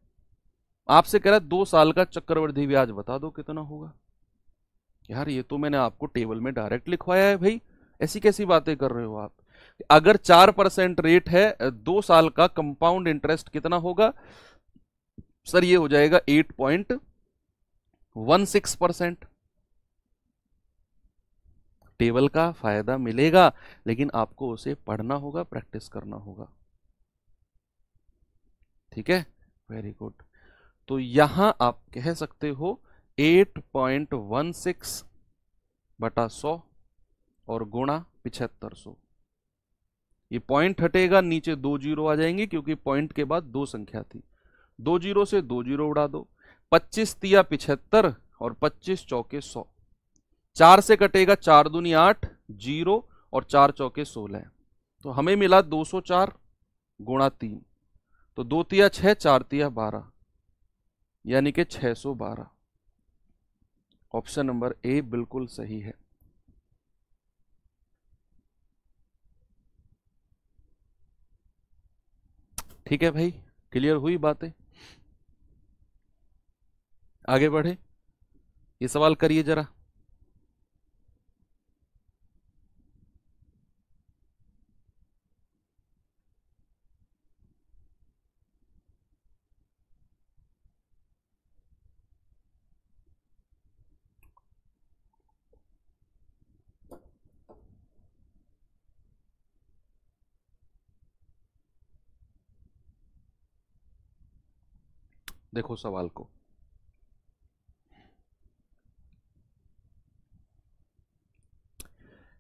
आपसे कह रहा है 2 साल का चक्रवृद्धि ब्याज बता दो कितना होगा। यार ये तो मैंने आपको टेबल में डायरेक्ट लिखवाया है भाई, ऐसी कैसी बातें कर रहे हो आप? अगर 4% रेट है, 2 साल का कंपाउंड इंटरेस्ट कितना होगा? सर ये हो जाएगा 8.16%। टेबल का फायदा मिलेगा, लेकिन आपको उसे पढ़ना होगा, प्रैक्टिस करना होगा। ठीक है, वेरी गुड। तो यहां आप कह सकते हो 8.16 बटा 100 और गुणा 7500। ये पॉइंट हटेगा, नीचे 2 जीरो आ जाएंगे क्योंकि पॉइंट के बाद 2 संख्या थी। 2 जीरो से 2 जीरो उड़ा दो। 25 तिया 75 और 25 चौके 100। 4 से कटेगा, 4 दूनी 8, 0 और 4 चौके 16। तो हमें मिला 204 गुणा 3। तो 2 तिया 6, 4 तिया 12, यानी कि 612। ऑप्शन नंबर ए बिल्कुल सही है। ठीक है भाई, क्लियर हुई बातें? आगे बढ़े, ये सवाल करिए जरा। देखो सवाल को,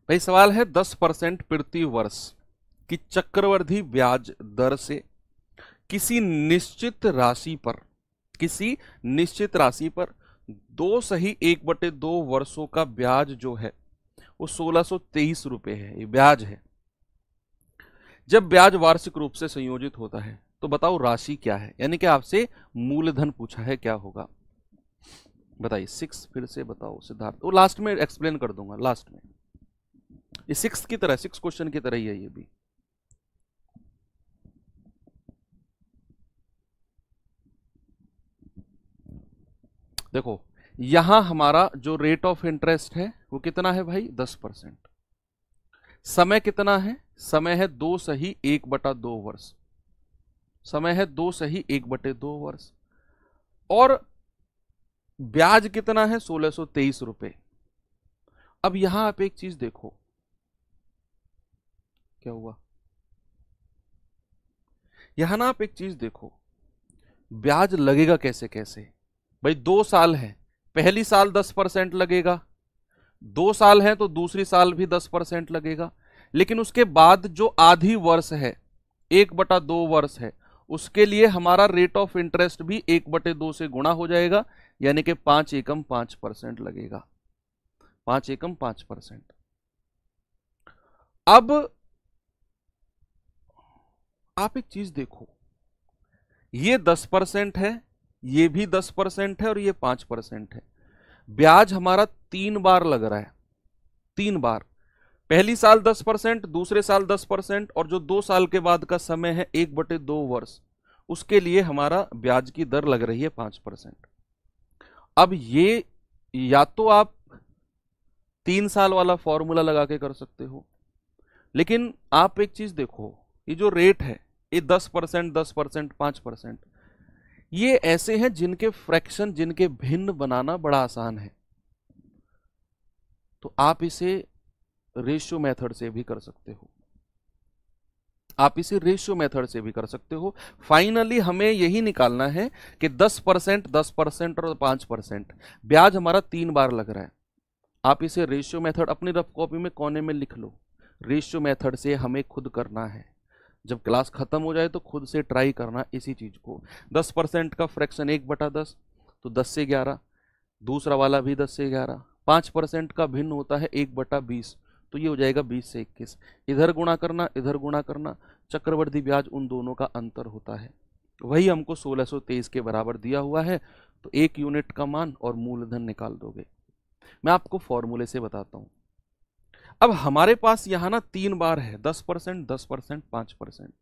भाई सवाल है 10% प्रति वर्ष की चक्रवृद्धि ब्याज दर से किसी निश्चित राशि पर, किसी निश्चित राशि पर 2 वर्षों का ब्याज जो है वो 1623 रुपए है। ये ब्याज है। जब ब्याज वार्षिक रूप से संयोजित होता है तो बताओ राशि क्या है, यानी कि आपसे मूलधन पूछा है, क्या होगा बताइए। 6 फिर से बताओ सिद्धार्थ, वो लास्ट में एक्सप्लेन कर दूंगा, लास्ट में। ये 6 की तरह, 6 क्वेश्चन की तरह ही है ये भी। देखो यहां हमारा जो रेट ऑफ इंटरेस्ट है वो कितना है भाई, 10%। समय कितना है, समय है 2 सही 1/2 वर्ष। समय है 2 सही 1/2 वर्ष। और ब्याज कितना है, 1623 रुपए। अब यहां आप एक चीज देखो, क्या हुआ, यहां ना आप एक चीज देखो, ब्याज लगेगा कैसे कैसे। भाई 2 साल है, पहली साल 10% लगेगा, 2 साल है तो दूसरी साल भी 10% लगेगा, लेकिन उसके बाद जो आधी वर्ष है, 1/2 वर्ष है, उसके लिए हमारा रेट ऑफ इंटरेस्ट भी 1/2 से गुणा हो जाएगा, यानी कि 5 एकम 5% लगेगा। 5 एकम 5%। अब आप एक चीज देखो, ये 10% है, ये भी 10% है और ये 5% है। ब्याज हमारा 3 बार लग रहा है, 3 बार। पहली साल 10%, दूसरे साल 10%, और जो 2 साल के बाद का समय है 1/2 वर्ष, उसके लिए हमारा ब्याज की दर लग रही है 5%। अब ये या तो आप 3 साल वाला फॉर्मूला लगा के कर सकते हो, लेकिन आप एक चीज देखो, ये जो रेट है ये 10%, 10%, 5%, ये ऐसे हैं जिनके फ्रैक्शन, जिनके भिन्न बनाना बड़ा आसान है। तो आप इसे रेशियो मेथड से भी कर सकते हो, आप इसे रेशियो मेथड से भी कर सकते हो। फाइनली हमें यही निकालना है कि 10%, 10% और 5% ब्याज हमारा 3 बार लग रहा है। आप इसे रेशियो मेथड अपनी रफ कॉपी में कोने में लिख लो। रेशियो मेथड से हमें खुद करना है, जब क्लास खत्म हो जाए तो खुद से ट्राई करना इसी चीज को। 10% का फ्रैक्शन 1/10, तो 10 से 11, दूसरा वाला भी 10 से 11। 5% का भिन्न होता है 1/20, तो ये हो जाएगा 20 से 21। इधर गुणा करना, इधर गुणा करना, चक्रवृद्धि ब्याज उन दोनों का अंतर होता है। वही हमको 1623 के बराबर दिया हुआ है। तो 1 यूनिट का मान और मूलधन निकाल दोगे। मैं आपको फॉर्मूले से बताता हूं। अब हमारे पास यहां ना 3 बार है, 10%, 10%, 5%।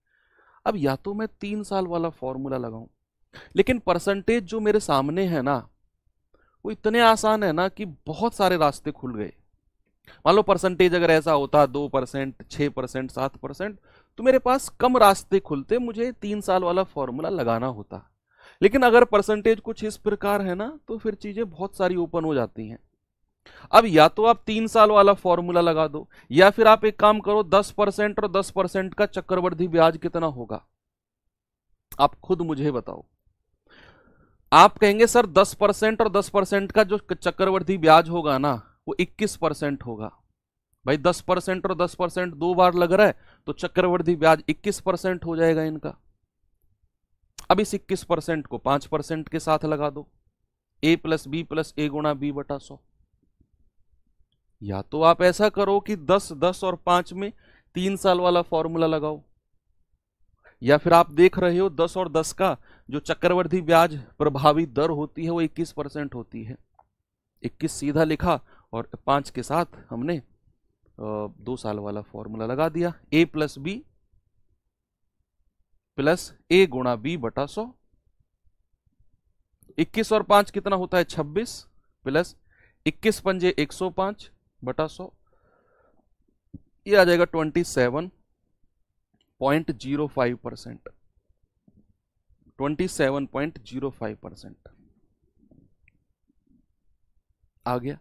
अब या तो मैं 3 साल वाला फॉर्मूला लगाऊं, लेकिन परसेंटेज जो मेरे सामने है ना वो इतने आसान है ना कि बहुत सारे रास्ते खुल गए। मान लो परसेंटेज अगर ऐसा होता 2%, 6%, 7%, तो मेरे पास कम रास्ते खुलते, मुझे 3 साल वाला फॉर्मूला लगाना होता। लेकिन अगर परसेंटेज कुछ इस प्रकार है ना, तो फिर चीजें बहुत सारी ओपन हो जाती हैं। अब या तो आप 3 साल वाला फॉर्मूला लगा दो, या फिर आप एक काम करो, 10% और 10% का चक्रवृद्धि ब्याज कितना होगा, आप खुद मुझे बताओ। आप कहेंगे सर 10% और 10% का जो चक्रवृद्धि ब्याज होगा ना, वो 21% होगा। भाई 10% और 10% 2 बार लग रहा है, तो चक्रवृद्धि ब्याज 21% हो जाएगा इनका। अब इस 21% को 5% के साथ लगा दो, a प्लस बी प्लस ए गुणा बी बटा 100। या तो आप ऐसा करो कि 10, 10 और 5 में 3 साल वाला फॉर्मूला लगाओ, या फिर आप देख रहे हो 10 और 10 का जो चक्रवृद्धि ब्याज प्रभावी दर होती है वो 21% होती है। 21 सीधा लिखा और 5 के साथ हमने 2 साल वाला फॉर्मूला लगा दिया, a प्लस बी प्लस ए गुणा बी बटा 100। 21 और 5 कितना होता है 26, प्लस 21 पंजे 105 बटा 100, ये आ जाएगा 27.05%। 27.05% आ गया,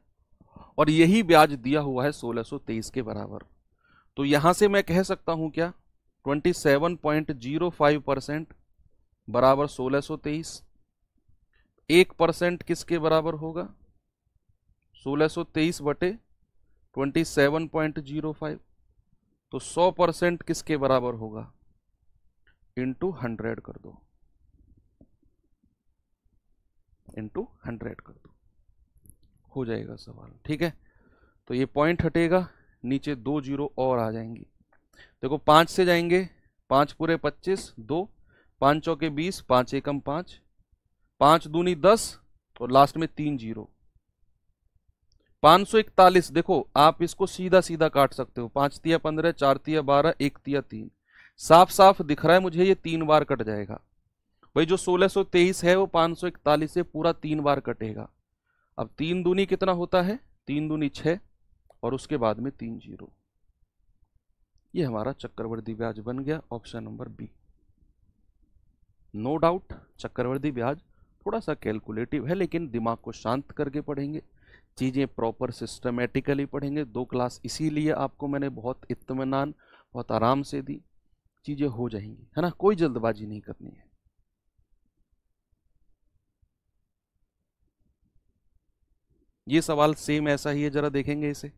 और यही ब्याज दिया हुआ है 1623 के बराबर। तो यहां से मैं कह सकता हूं क्या, 27.05% बराबर 1623। 1% किसके बराबर होगा, 1623 बटे 27.05, तो 100% किसके बराबर होगा, इंटू 100 कर दो, इंटू 100 कर दो, हो जाएगा सवाल। ठीक है, तो ये पॉइंट हटेगा, नीचे 2 जीरो और आ जाएंगी। देखो 5 से जाएंगे, 5 पूरे 25, 2, 5 चौके 20, 5 एकम 5, 5 दूनी 10 और लास्ट में 3 जीरो, 541। देखो आप इसको सीधा सीधा काट सकते हो, 5 तिया 15, 4 तिया 12, 1 तिया 3, साफ साफ दिख रहा है मुझे ये 3 बार कट जाएगा। भाई जो 1623 है वो 541 से पूरा 3 बार कटेगा। अब 3 दूनी कितना होता है, 3 दूनी 6 और उसके बाद में 3 जीरो। ये हमारा चक्रवृद्धि ब्याज बन गया, option number B. No doubt चक्रवृद्धि ब्याज थोड़ा सा कैलकुलेटिव है, लेकिन दिमाग को शांत करके पढ़ेंगे, चीज़ें प्रॉपर सिस्टमेटिकली पढ़ेंगे। 2 क्लास इसीलिए आपको मैंने बहुत इत्मीनान, बहुत आराम से दी, चीज़ें हो जाएंगी, है ना, कोई जल्दबाजी नहीं करनी है। ये सवाल सेम ऐसा ही है, जरा देखेंगे इसे।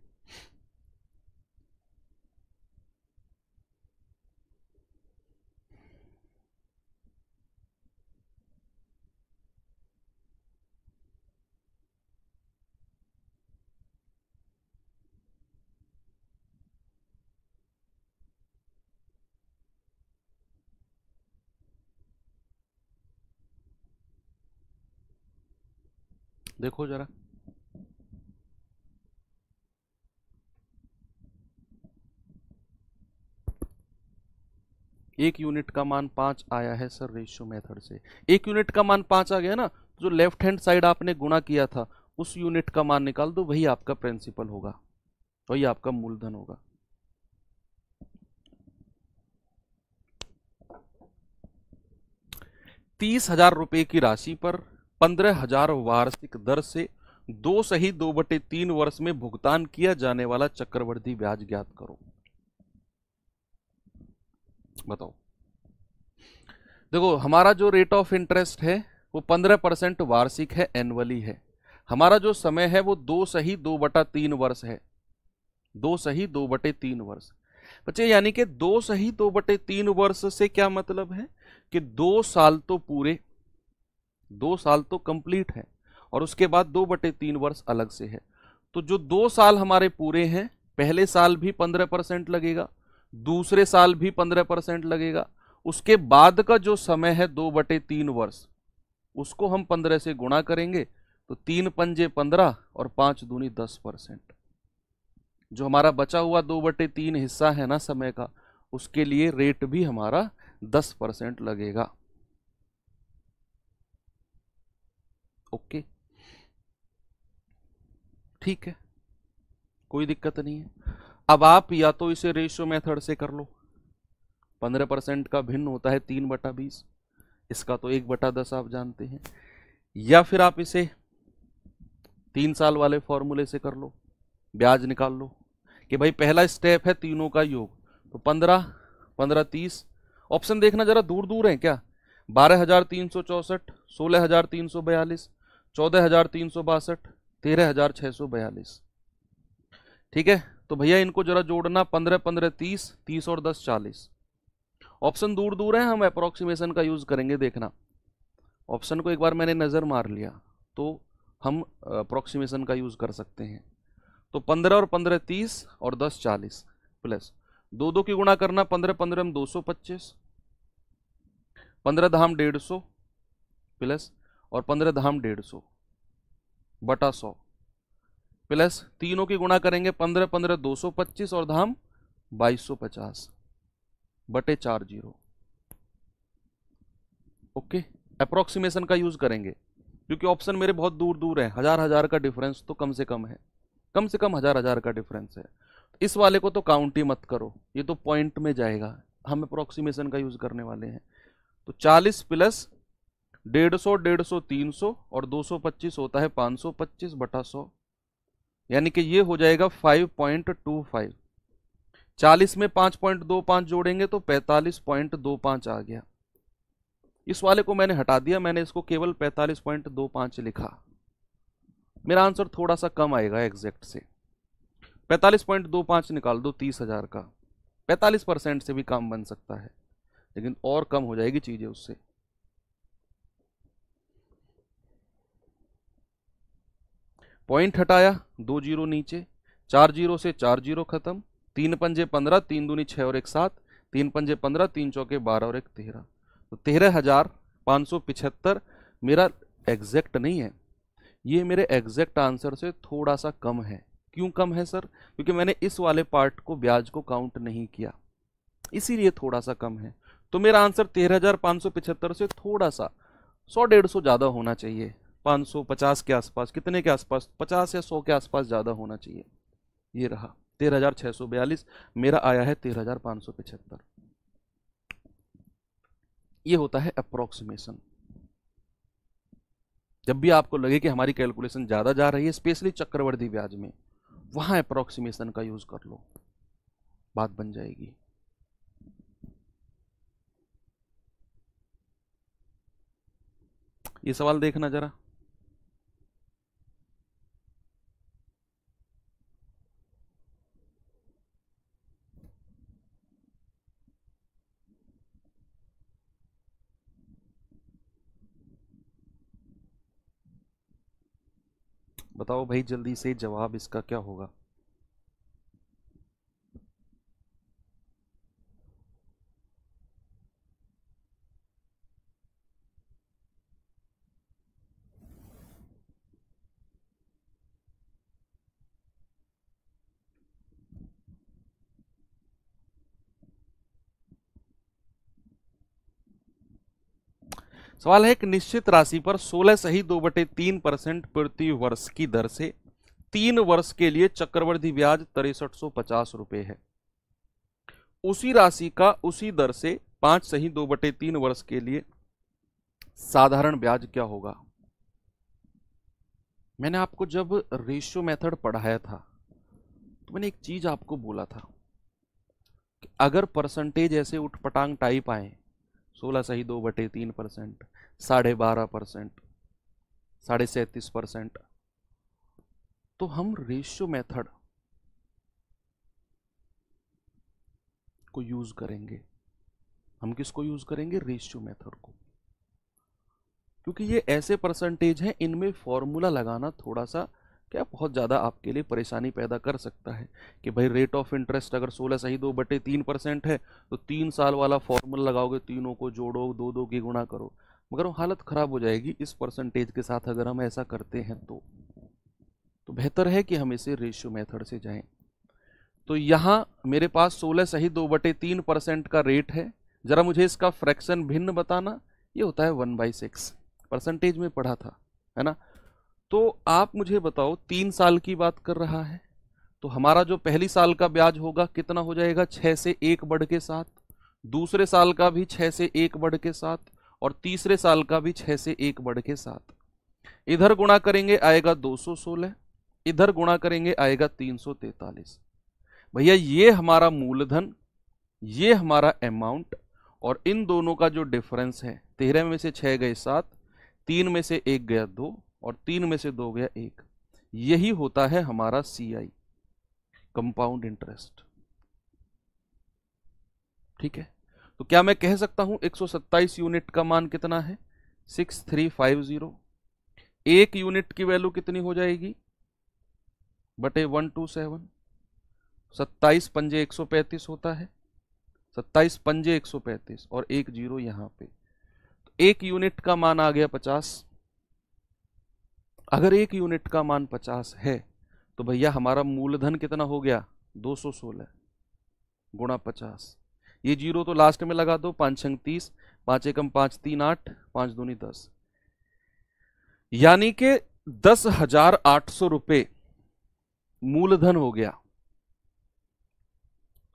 देखो जरा, एक यूनिट का मान 5 आया है सर रेशियो मेथड से। 1 यूनिट का मान 5 आ गया ना, जो लेफ्ट हैंड साइड आपने गुणा किया था उस यूनिट का मान निकाल दो, वही आपका प्रिंसिपल होगा, वही आपका मूलधन होगा। ₹30,000 की राशि पर 15,000 वार्षिक दर से 2/2 वर्ष में भुगतान किया जाने वाला चक्रवृद्धि ब्याज ज्ञात करो। बताओ। देखो हमारा जो रेट ऑफ इंटरेस्ट है वो 15% वार्षिक है, एनुअली है। हमारा जो समय है वो 2/2 वर्ष है, 2/2 वर्ष बच्चे, यानी कि 2/2 वर्ष से क्या मतलब है कि 2 साल तो पूरे, 2 साल तो कंप्लीट है, और उसके बाद 2/3 वर्ष अलग से है। तो जो 2 साल हमारे पूरे हैं, पहले साल भी 15% लगेगा, दूसरे साल भी 15% लगेगा, उसके बाद का जो समय है 2/3 वर्ष, उसको हम 15 से गुणा करेंगे, तो 3 पंजे 15 और 5 दूनी 10%। जो हमारा बचा हुआ 2/3 हिस्सा है ना समय का, उसके लिए रेट भी हमारा 10% लगेगा। ओके, ठीक है, कोई दिक्कत नहीं है। अब आप या तो इसे रेशियो मेथड से कर लो, 15% का भिन्न होता है 3/20, इसका तो 1/10 आप जानते हैं, या फिर आप इसे 3 साल वाले फॉर्मूले से कर लो, ब्याज निकाल लो कि भाई पहला स्टेप है तीनों का योग, तो 15 15 30। ऑप्शन देखना जरा दूर दूर है क्या, 12,364, 16,342, 14,362, 13,642। ठीक है, तो भैया इनको जरा जोड़ना, 15 15 30, 30 और 10 40। ऑप्शन दूर दूर है, हम अप्रोक्सीमेशन का यूज करेंगे। देखना ऑप्शन को एक बार मैंने नजर मार लिया तो हम अप्रोक्सीमेशन का यूज कर सकते हैं। तो 15 और 15 30 और 10 40 प्लस 2 की गुणा करना, 15 15 में 225, 15 धाम 150 प्लस और 15 धाम 150 बटा 100 प्लस तीनों की गुणा करेंगे, 15 15 225 और धाम 2250 बटे 40। ओके, अप्रोक्सीमेशन का यूज करेंगे क्योंकि ऑप्शन मेरे बहुत दूर दूर है, हजार हजार का डिफरेंस तो कम से कम है, कम से कम हजार हजार का डिफरेंस है। इस वाले को तो काउंट ही मत करो, ये तो पॉइंट में जाएगा, हम अप्रोक्सीमेशन का यूज करने वाले हैं। तो 40 प्लस 150 150 300 और 225 होता है 525 बटा 100, यानी कि ये हो जाएगा 5.25। 40 में 5.25 जोड़ेंगे तो 45.25 आ गया। इस वाले को मैंने हटा दिया, मैंने इसको केवल 45.25 लिखा। मेरा आंसर थोड़ा सा कम आएगा एग्जैक्ट से, 45.25 निकाल दो 30,000 का, 45% से भी कम बन सकता है, लेकिन और कम हो जाएगी चीजें उससे। पॉइंट हटाया, 2 जीरो नीचे, 4 जीरो से 4 जीरो खत्म, 3 पंजे 15, 3 दूनी 6 और 1 7, 3 पंजे 15, 3 चौके 12 और 1 13। तो 13,575 मेरा एग्जैक्ट नहीं है, ये मेरे एग्जैक्ट आंसर से थोड़ा सा कम है। क्यों कम है सर? क्योंकि मैंने इस वाले पार्ट को, ब्याज को काउंट नहीं किया, इसीलिए थोड़ा सा कम है। तो मेरा आंसर 13,575 से थोड़ा सा 100-150 ज्यादा होना चाहिए, 550 के आसपास, कितने के आसपास, 50 या 100 के आसपास ज्यादा होना चाहिए। ये रहा 13,642, मेरा आया है 13,575। ये होता है अप्रोक्सीमेशन। जब भी आपको लगे कि हमारी कैलकुलेशन ज्यादा जा रही है, स्पेशली चक्रवर्ती ब्याज में, वहां अप्रोक्सीमेशन का यूज कर लो, बात बन जाएगी। ये सवाल देखना जरा, बताओ भाई जल्दी से जवाब इसका क्या होगा। सवाल है, एक निश्चित राशि पर 16 = 3% वर्ष की दर से 3 वर्ष के लिए चक्रवृद्धि ब्याज 6350 रुपए है। उसी राशि का उसी दर से 5 वर्ष के लिए साधारण ब्याज क्या होगा? मैंने आपको जब रेशियो मेथड पढ़ाया था तो मैंने एक चीज आपको बोला था कि अगर परसेंटेज ऐसे उठपटांग टाइप आए, 16 12%, 12%, 37%, तो हम रेशियो मेथड को यूज करेंगे। हम किसको यूज करेंगे? रेशियो मेथड को, क्योंकि ये ऐसे परसेंटेज हैं, इनमें फॉर्मूला लगाना थोड़ा सा क्या बहुत ज़्यादा आपके लिए परेशानी पैदा कर सकता है कि भाई रेट ऑफ इंटरेस्ट अगर 16 है तो 3 साल वाला फॉर्मूला लगाओगे, तीनों को जोड़ो, 2 की गुणा करो, मगर वो हालत खराब हो जाएगी इस परसेंटेज के साथ अगर हम ऐसा करते हैं। तो बेहतर है कि हम इसे रेशियो मेथड से जाएं। तो यहाँ मेरे पास 16 का रेट है, जरा मुझे इसका फ्रैक्शन भिन्न बताना। ये होता है 1/6, परसेंटेज में पढ़ा था, है ना। तो आप मुझे बताओ, 3 साल की बात कर रहा है, तो हमारा जो पहली साल का ब्याज होगा कितना हो जाएगा? 6 से 1 बढ़ के 7, दूसरे साल का भी 6 से 1 बढ़ के 7, और तीसरे साल का भी 6 से 1 बढ़ के 7। इधर गुणा करेंगे आएगा 216, इधर गुणा करेंगे आएगा 343। भैया ये हमारा मूलधन, ये हमारा अमाउंट, और इन दोनों का जो डिफरेंस है, 13 में से 6 गए 7, 3 में से 1 गया 2 और 3 में से 2 गया 1, यही होता है हमारा CI, कंपाउंड इंटरेस्ट। ठीक है, तो क्या मैं कह सकता हूं 127 यूनिट का मान कितना है? 6350। एक यूनिट की वैल्यू कितनी हो जाएगी? बटे 127। 27 पंजे 135 होता है, 27 पंजे 135 और एक जीरो यहां पे, तो एक यूनिट का मान आ गया 50। अगर एक यूनिट का मान 50 है तो भैया हमारा मूलधन कितना हो गया? 216 गुणा 50। ये जीरो तो लास्ट में लगा दो, 5 छंग 30, 5 एकम 5 3 8, 5 दूनी 10, यानी कि 10,800 रुपए मूलधन हो गया।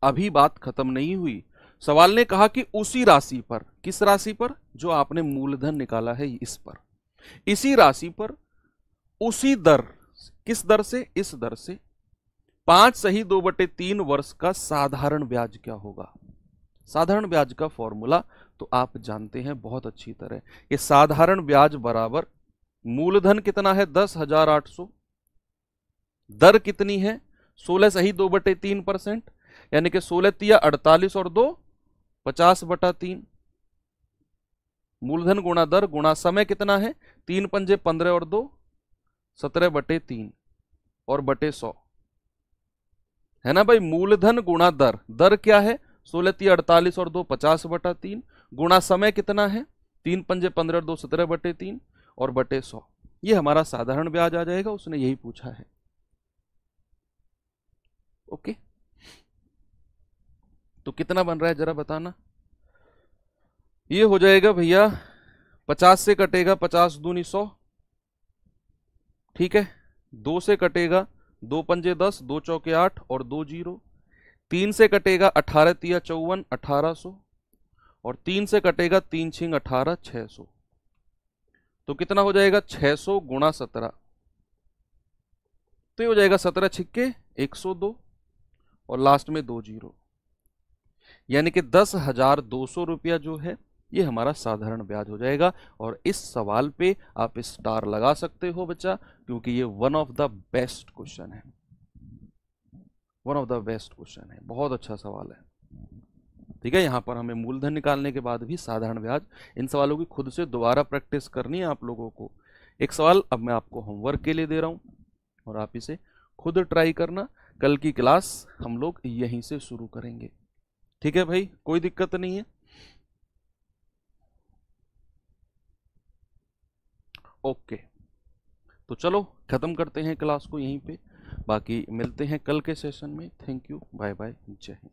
अभी बात खत्म नहीं हुई। सवाल ने कहा कि उसी राशि पर, किस राशि पर? जो आपने मूलधन निकाला है इस पर, इसी राशि पर उसी दर, किस दर से? इस दर से 5 सही 2/3 वर्ष का साधारण ब्याज क्या होगा? साधारण ब्याज का फॉर्मूला तो आप जानते हैं बहुत अच्छी तरह। ये साधारण ब्याज बराबर मूलधन कितना है? 10,800, दर कितनी है? 16 सही 2/3%, यानी कि 16 तिया 48 और 2 50/3। मूलधन गुणा दर गुणा समय कितना है? 3 पंजे 15 और 2 17/3 और बटे 100, है ना भाई? मूलधन गुणा दर, दर क्या है? 16 तिया 48 और 2 50/3 गुणा समय कितना है? 3 पंजे 15 और 2 17/3 और बटे 100। ये हमारा साधारण ब्याज आ जाएगा, उसने यही पूछा है। ओके, तो कितना बन रहा है जरा बताना। ये हो जाएगा भैया 50 से कटेगा 50 दूनी 100, ठीक है। 2 से कटेगा 2 पंजे 10, 2 चौके 8 और 2 जीरो। 3 से कटेगा 18 तिया 54 1800 और 3 से कटेगा 3 छिंग 18 600। तो कितना हो जाएगा? 600 गुणा 17, तो ये हो जाएगा 17 छिक्के 102 और लास्ट में 2 जीरो, यानी कि 10,200 रुपया जो है ये हमारा साधारण ब्याज हो जाएगा। और इस सवाल पे आप स्टार लगा सकते हो बच्चा, क्योंकि ये one of the best question है, one of the best question है, बहुत अच्छा सवाल है। ठीक है, यहां पर हमें मूलधन निकालने के बाद भी साधारण ब्याज, इन सवालों की खुद से दोबारा प्रैक्टिस करनी है आप लोगों को। एक सवाल अब मैं आपको होमवर्क के लिए दे रहा हूं और आप इसे खुद ट्राई करना। कल की क्लास हम लोग यहीं से शुरू करेंगे। ठीक है भाई, कोई दिक्कत नहीं है। ओके, तो चलो खत्म करते हैं क्लास को यहीं पे, बाकी मिलते हैं कल के सेशन में। थैंक यू, बाय बाय, जय हिंद।